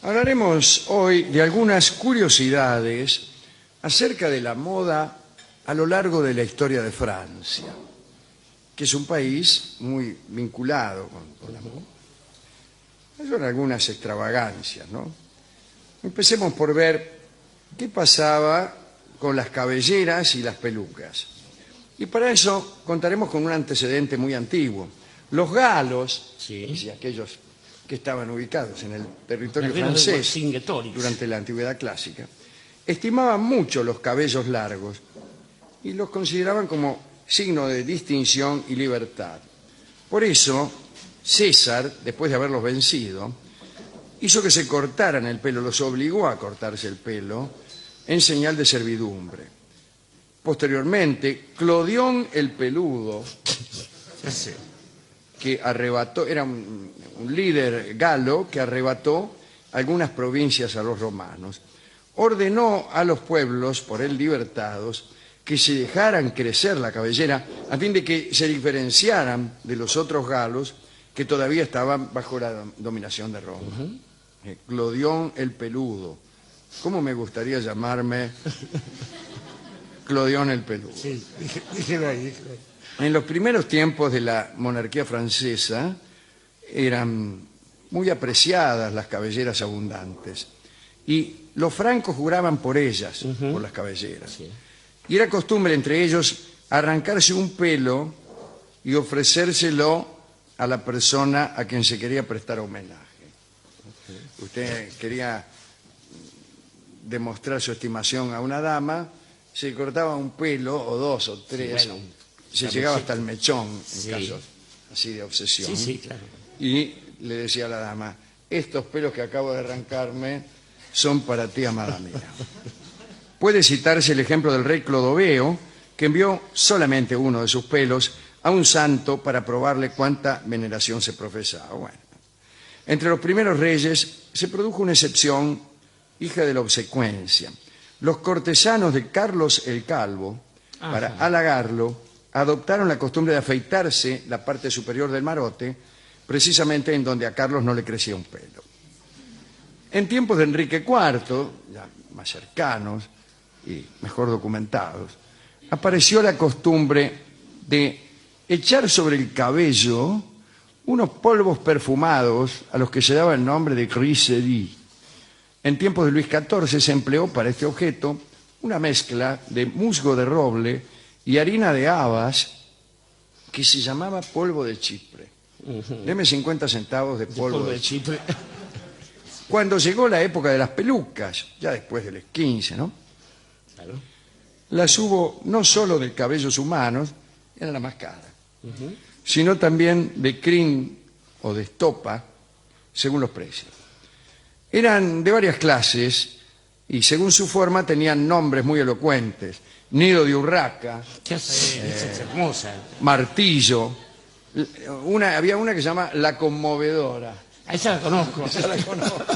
Hablaremos hoy de algunas curiosidades acerca de la moda a lo largo de la historia de Francia, que es un país muy vinculado con la moda. Son algunas extravagancias, ¿no? Empecemos por ver qué pasaba con las cabelleras y las pelucas. Y para eso contaremos con un antecedente muy antiguo. Los galos, y aquellos que estaban ubicados en el territorio francés durante la antigüedad clásica, estimaban mucho los cabellos largos y los consideraban como signo de distinción y libertad. Por eso, César, después de haberlos vencido, hizo que se cortaran el pelo, los obligó a cortarse el pelo en señal de servidumbre. Posteriormente, Clodión el Peludo, que arrebató, era un líder galo que arrebató algunas provincias a los romanos, ordenó a los pueblos por él libertados que se dejaran crecer la cabellera a fin de que se diferenciaran de los otros galos que todavía estaban bajo la dominación de Roma. Clodión el Peludo. ¿Cómo me gustaría llamarme Clodión el Peludo? Sí, dígelo ahí. En los primeros tiempos de la monarquía francesa eran muy apreciadas las cabelleras abundantes y los francos juraban por ellas, por las cabelleras. Sí. Y era costumbre entre ellos arrancarse un pelo y ofrecérselo a la persona a quien se quería prestar homenaje. Usted quería demostrar su estimación a una dama, se cortaba un pelo o dos o tres, se llegaba hasta el mechón en casos así de obsesión. Sí, claro. Y le decía a la dama: estos pelos que acabo de arrancarme son para ti, amada mía. Puede citarse el ejemplo del rey Clodoveo, que envió solamente uno de sus pelos a un santo para probarle cuánta veneración se profesaba. Bueno, entre los primeros reyes se produjo una excepción, hija de la obsecuencia. Los cortesanos de Carlos el Calvo, para halagarlo, adoptaron la costumbre de afeitarse la parte superior del marote, precisamente en donde a Carlos no le crecía un pelo. En tiempos de Enrique IV, ya más cercanos y mejor documentados, apareció la costumbre de echar sobre el cabello unos polvos perfumados a los que se daba el nombre de griserie. En tiempos de Luis XIV se empleó para este objeto una mezcla de musgo de roble y harina de habas que se llamaba polvo de Chipre. Deme 50 centavos de polvo de Chipre. Cuando llegó la época de las pelucas, ya después del XV, ¿no? Claro. Las hubo no solo de cabellos humanos, era la más cara, sino también de crin o de estopa, según los precios. Eran de varias clases y según su forma tenían nombres muy elocuentes: nido de urraca, martillo, había una que se llama la conmovedora. Esa la conozco. Esa la conozco.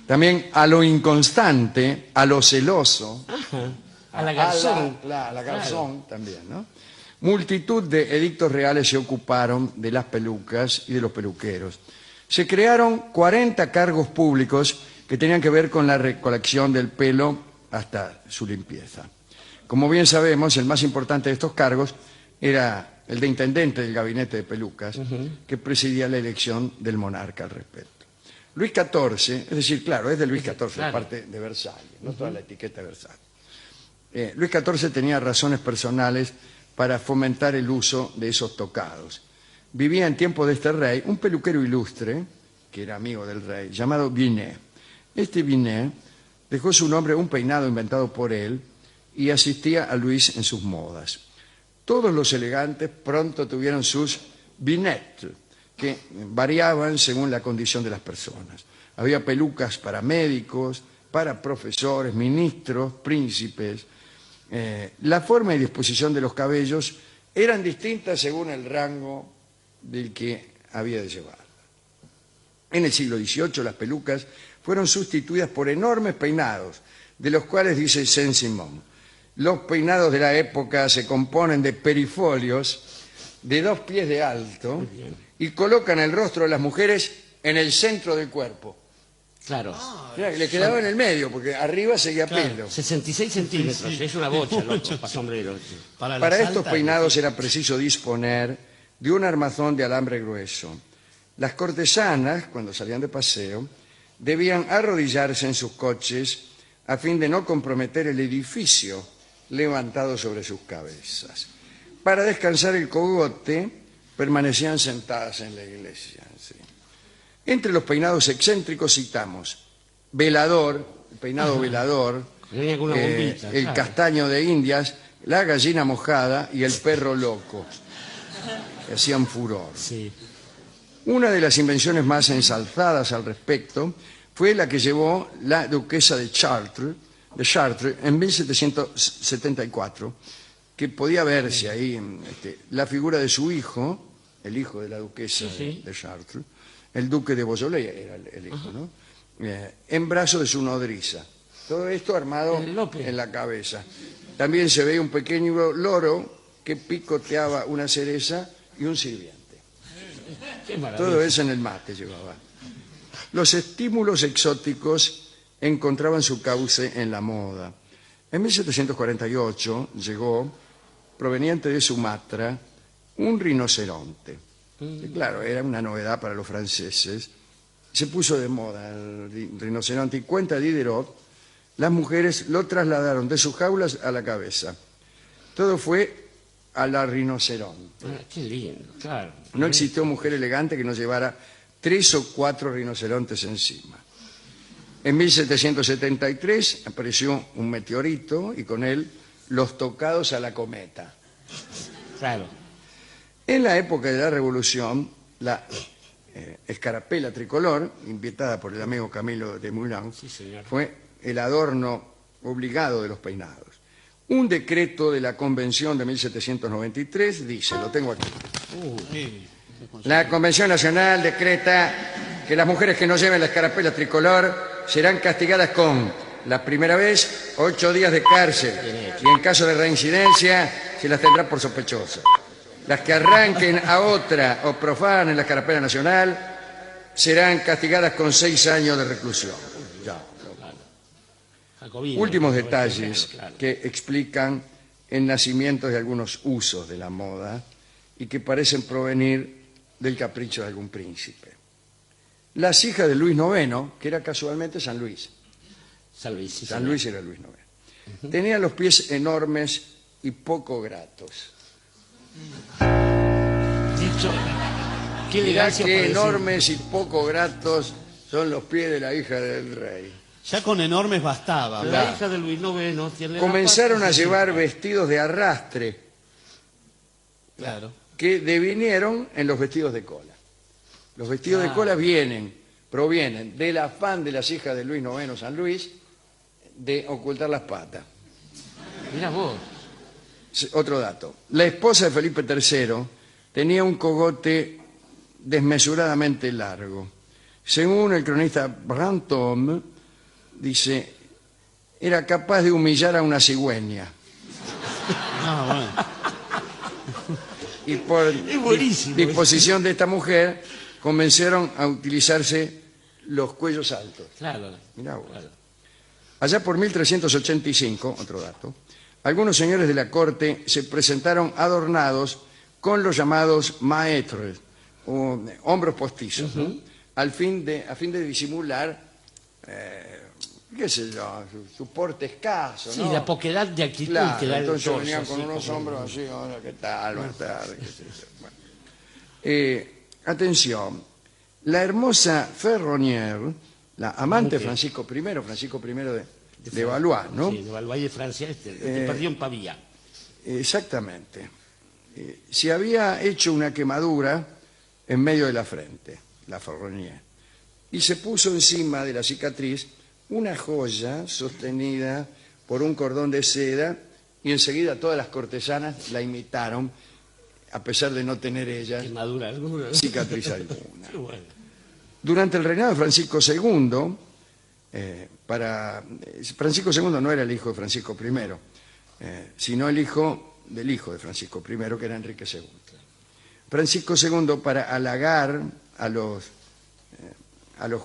También a lo inconstante, a lo celoso, a la garzón. A la garzón también, ¿no? Multitud de edictos reales se ocuparon de las pelucas y de los peluqueros. Se crearon 40 cargos públicos que tenían que ver con la recolección del pelo hasta su limpieza. Como bien sabemos, el más importante de estos cargos era el de intendente del gabinete de pelucas, que presidía la elección del monarca al respecto. Luis XIV, es decir, claro, es de Luis XIV, claro, parte de Versalles, no toda la etiqueta de Versalles. Luis XIV tenía razones personales para fomentar el uso de esos tocados. Vivía en tiempo de este rey un peluquero ilustre, que era amigo del rey, llamado Binet. Este Binet dejó su nombre a un peinado inventado por él y asistía a Luis en sus modas. Todos los elegantes pronto tuvieron sus Binet, que variaban según la condición de las personas. Había pelucas para médicos, para profesores, ministros, príncipes. La forma y disposición de los cabellos eran distintas según el rango del que había de llevar. En el siglo XVIII las pelucas fueron sustituidas por enormes peinados, de los cuales dice Saint-Simon: los peinados de la época se componen de perifolios de 2 pies de alto y colocan el rostro de las mujeres en el centro del cuerpo. Claro. Claro, le quedaba en el medio, porque arriba seguía pelo. 66 centímetros. Es una bocha, loco, para sombrero. Para estos peinados era preciso disponer de un armazón de alambre grueso. Las cortesanas, cuando salían de paseo, debían arrodillarse en sus coches a fin de no comprometer el edificio levantado sobre sus cabezas. Para descansar el cogote, permanecían sentadas en la iglesia. Sí. Entre los peinados excéntricos citamos velador, el peinado velador, Venía con una bombita, el claro. castaño de Indias, la gallina mojada y el perro loco, que hacían furor. Sí. Una de las invenciones más ensalzadas al respecto fue la que llevó la duquesa de Chartres en 1774, que podía verse ahí la figura de su hijo, el hijo de la duquesa de Chartres, el duque de Beaujolais era el hijo, ¿no? En brazo de su nodriza. Todo esto armado en la cabeza. También se veía un pequeño loro que picoteaba una cereza y un sirviente. Qué maravilla. Todo eso en el mate llevaba. Los estímulos exóticos encontraban su cauce en la moda. En 1748 llegó, proveniente de Sumatra, un rinoceronte. Que, claro, era una novedad para los franceses. Se puso de moda el rinoceronte y cuenta Diderot, las mujeres lo trasladaron de sus jaulas a la cabeza. Todo fue a la rinoceronte. Qué lindo, claro. No existió mujer elegante que no llevara 3 o 4 rinocerontes encima. En 1773 apareció un meteorito y con él los tocados a la cometa. Claro. En la época de la Revolución, la escarapela tricolor, inventada por el amigo Camilo de Moulin, señor. fue el adorno obligado de los peinados. Un decreto de la Convención de 1793 dice, lo tengo aquí. La Convención Nacional decreta que las mujeres que no lleven la escarapela tricolor serán castigadas con, la primera vez, 8 días de cárcel y en caso de reincidencia se las tendrá por sospechosas. Las que arranquen a otra o profanen la escarapela nacional serán castigadas con 6 años de reclusión. Ya. Jacobino, Últimos como detalles claro. que explican el nacimiento de algunos usos de la moda y que parecen provenir del capricho de algún príncipe. Las hijas de Luis IX, que era casualmente San Luis, San Luis, sí, San señor. Luis era Luis IX, tenían los pies enormes y poco gratos. Dicho, qué Mirá elegancia qué para decir. enormes y poco gratos son los pies de la hija del rey. Ya con enormes bastaba. La hija de Luis IX tiene la Comenzaron pata, a sí, llevar vestidos de arrastre Claro. que devinieron en los vestidos de cola. Los vestidos de cola provienen del afán de las hijas de Luis IX, San Luis, de ocultar las patas. Mirá vos. Otro dato. La esposa de Felipe III tenía un cogote desmesuradamente largo. Según el cronista Brantôme, dice, era capaz de humillar a una cigüeña. Ah, Y por buenísimo. disposición de esta mujer comenzaron a utilizarse los cuellos altos. Claro. Mirá vos. Claro. Allá por 1385, otro dato, algunos señores de la corte se presentaron adornados con los llamados maîtres, o hombros postizos, ¿no? a fin de disimular, qué sé yo, su porte escaso, Sí, ¿no? la poquedad de actitud Claro, que da el entonces torso, venían con así unos como- hombros así, hola, ¿qué tal? Buenas tardes. qué sé yo. Bueno. Atención, la hermosa Ferronière, la amante de Francisco I de Valois, ¿no? Sí, de Valois de Francia, que perdió en Pavía. Exactamente. Se había hecho una quemadura en medio de la frente, la Ferronière, y se puso encima de la cicatriz una joya sostenida por un cordón de seda y enseguida todas las cortesanas la imitaron, a pesar de no tener ellas Quemadura alguna. cicatriz alguna. Qué bueno. Durante el reinado de Francisco II, Francisco II no era el hijo de Francisco I, sino el hijo del hijo de Francisco I, que era Enrique II. Francisco II, para halagar a a los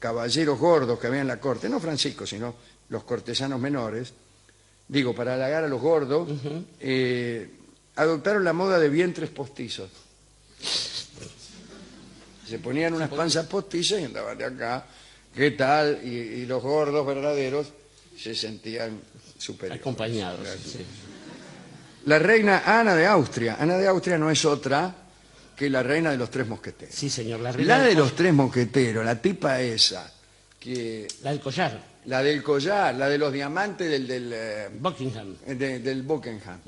caballeros gordos que había en la corte, no Francisco, sino los cortesanos menores, digo, para halagar a los gordos, adoptaron la moda de vientres postizos. Se ponían unas panzas postizas y andaban de acá, ¿qué tal? Y los gordos verdaderos se sentían superiores. Acompañados. Sí. La reina Ana de Austria. Ana de Austria no es otra que la reina de los tres mosqueteros. Sí, señor. La de los tres mosqueteros, la tipa esa, que La del collar. la del collar, la de los diamantes del Buckingham. Buckingham.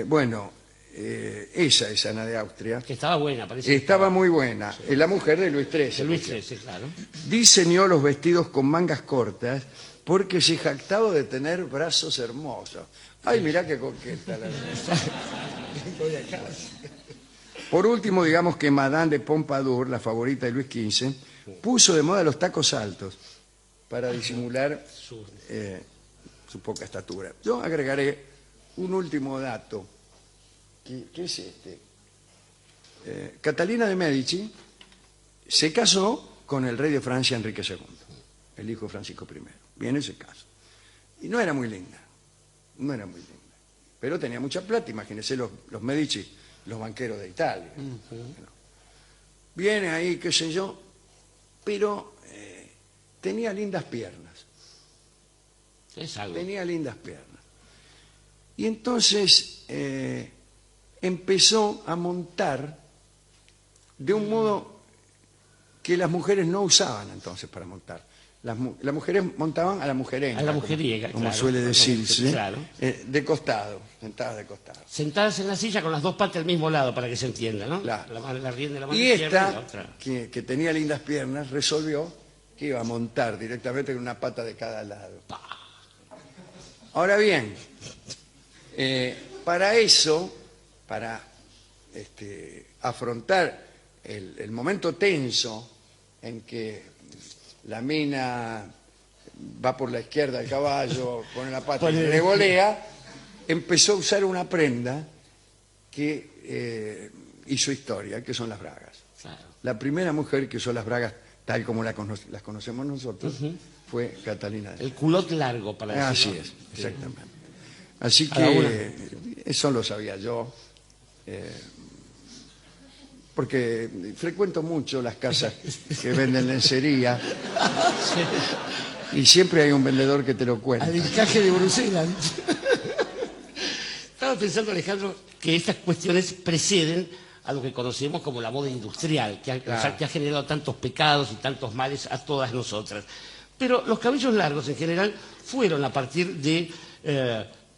Bueno, esa es Ana de Austria. Que estaba buena, parece. Estaba muy buena. Es la mujer de Luis XIII. De Luis XIII, claro. Diseñó los vestidos con mangas cortas porque se jactaba de tener brazos hermosos. Ay, mirá qué coqueta la Por último, digamos que Madame de Pompadour, la favorita de Luis XV, puso de moda los tacos altos para disimular su poca estatura. Yo agregaré un último dato. ¿Qué es este? Catalina de Medici se casó con el rey de Francia, Enrique II, el hijo de Francisco I. Viene ese caso. Y no era muy linda, no era muy linda. Pero tenía mucha plata, imagínense los Medici, los banqueros de Italia. Viene ahí, qué sé yo, pero tenía lindas piernas. Es algo. Tenía lindas piernas. Y entonces empezó a montar de un modo que las mujeres no usaban entonces para montar. Las mujeres montaban a la mujerenga. A la mujeriega, como claro. suele decirse. Claro. De costado, sentadas de costado. Sentadas en la silla con las dos patas al mismo lado, para que se entienda, ¿no? Claro. La rienda de la mano Y izquierda y la esta, otra. que tenía lindas piernas, resolvió que iba a montar directamente con una pata de cada lado. Ahora bien, para eso, para afrontar el momento tenso en que la mina va por la izquierda del caballo, pone la pata y le volea, empezó a usar una prenda que hizo historia, que son las bragas. Claro. La primera mujer que usó las bragas, tal como las conocemos nosotros, fue Catalina de El culot largo, para Así decirlo. es, exactamente. Así A la una. que eso lo sabía yo, porque frecuento mucho las casas que venden lencería y siempre hay un vendedor que te lo cuenta. Al encaje de Bruselas. Estaba pensando, Alejandro, que estas cuestiones preceden a lo que conocemos como la moda industrial, que ha generado tantos pecados y tantos males a todas nosotras. Pero los cabellos largos, en general, fueron a partir de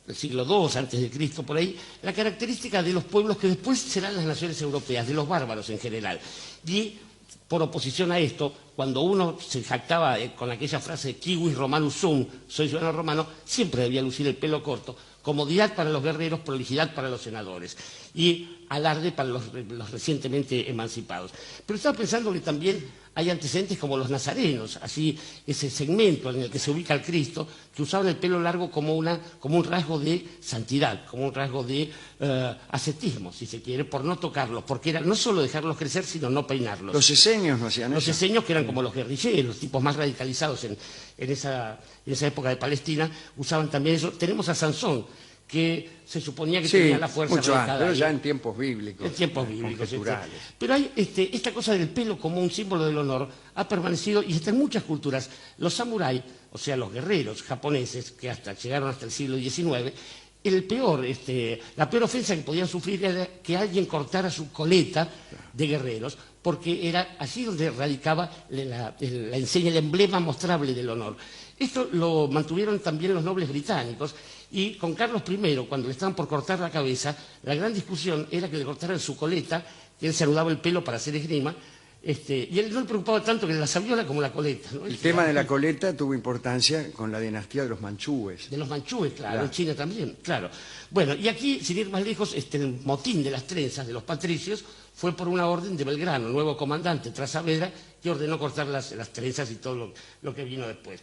el siglo II, antes de Cristo, por ahí, la característica de los pueblos que después serán las naciones europeas, de los bárbaros en general. Y, por oposición a esto, cuando uno se jactaba con aquella frase «Kiwis Romanus sum», soy ciudadano romano, siempre debía lucir el pelo corto, comodidad para los guerreros, prolijidad para los senadores y alarde para los recientemente emancipados. Pero estaba pensando que también hay antecedentes como los nazarenos, así ese segmento en el que se ubica el Cristo, que usaban el pelo largo como un rasgo de santidad, como un rasgo de ascetismo, si se quiere, por no tocarlos, porque era no solo dejarlos crecer, sino no peinarlos. Los esenios no hacían Los eso. esenios, que eran como los guerrilleros, tipos más radicalizados en esa época de Palestina, usaban también eso. Tenemos a Sansón, que se suponía que Sí, tenía la fuerza mucho antes, radicada pero ahí. ya en tiempos bíblicos. En tiempos bíblicos. conjeturales. Pero hay esta cosa del pelo como un símbolo del honor, ha permanecido y está en muchas culturas. Los samuráis, o sea, los guerreros japoneses, que llegaron hasta el siglo XIX, la peor ofensa que podían sufrir era que alguien cortara su coleta de guerreros, porque era allí donde radicaba la enseña, el emblema mostrable del honor. Esto lo mantuvieron también los nobles británicos, y con Carlos I, cuando le estaban por cortar la cabeza, la gran discusión era que le cortaran su coleta, que él se anudaba el pelo para hacer esgrima, y él no le preocupaba tanto que la sabiola como la coleta, ¿no? El tema de la coleta tuvo importancia con la dinastía de los manchúes. De los manchúes, claro, Claro. en China también, claro. Bueno, y aquí, sin ir más lejos, el motín de las trenzas de los patricios fue por una orden de Belgrano, nuevo comandante tras Saavedra, que ordenó cortar las trenzas y todo lo que vino después.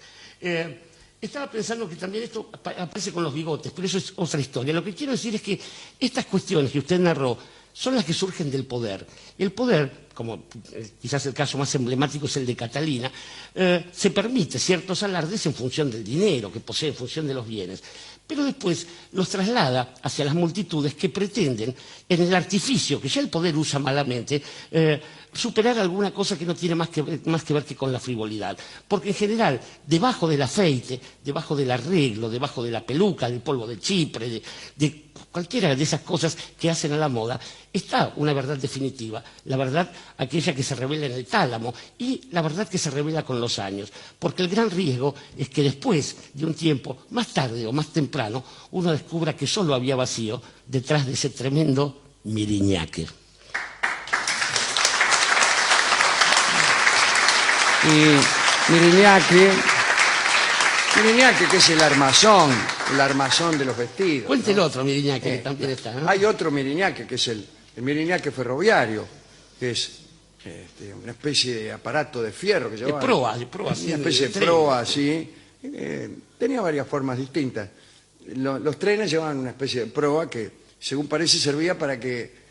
Estaba pensando que también esto aparece con los bigotes, pero eso es otra historia. Lo que quiero decir es que estas cuestiones que usted narró son las que surgen del poder. el poder, como quizás el caso más emblemático es el de Catalina, se permite ciertos alardes en función del dinero que posee, en función de los bienes, pero después los traslada hacia las multitudes que pretenden, en el artificio que ya el poder usa malamente, superar alguna cosa que no tiene más que ver que con la frivolidad. Porque en general, debajo del afeite, debajo del arreglo, debajo de la peluca, del polvo de Chipre, de cualquiera de esas cosas que hacen a la moda, está una verdad definitiva, la verdad aquella que se revela en el tálamo y la verdad que se revela con los años. Porque el gran riesgo es que después de un tiempo, más tarde o más temprano, uno descubra que solo había vacío detrás de ese tremendo miriñaque. Y Miriñaque, que es el armazón de los vestidos. Cuente el otro miriñaque que también está, ¿no? Hay otro Miriñaque, que es el Miriñaque ferroviario, que es una especie de aparato de fierro que llevaba. De proa, una especie de proa, así. Tenía varias formas distintas. Los trenes llevaban una especie de proa que, según parece, servía para que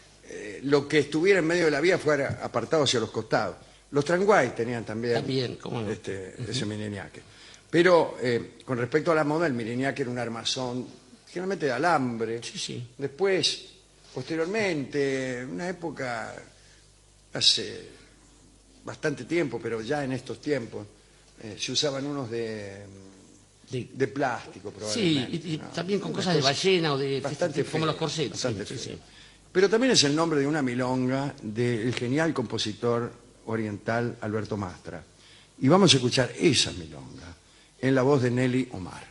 lo que estuviera en medio de la vía fuera apartado hacia los costados. Los tranguay tenían también ¿cómo no? ese Miriñaque. Pero con respecto a la moda, el Miriñaque era un armazón generalmente de alambre. Sí, sí. Después, posteriormente, en una época, hace bastante tiempo, pero ya en estos tiempos, se usaban unos de plástico, probablemente. Sí, y ¿no? también con cosas de ballena o de... Bastante como feo, los corsetes. bastante Sí, feo. sí. Pero también es el nombre de una milonga del genial compositor oriental Alberto Mastra. Y vamos a escuchar esa milonga en la voz de Nelly Omar.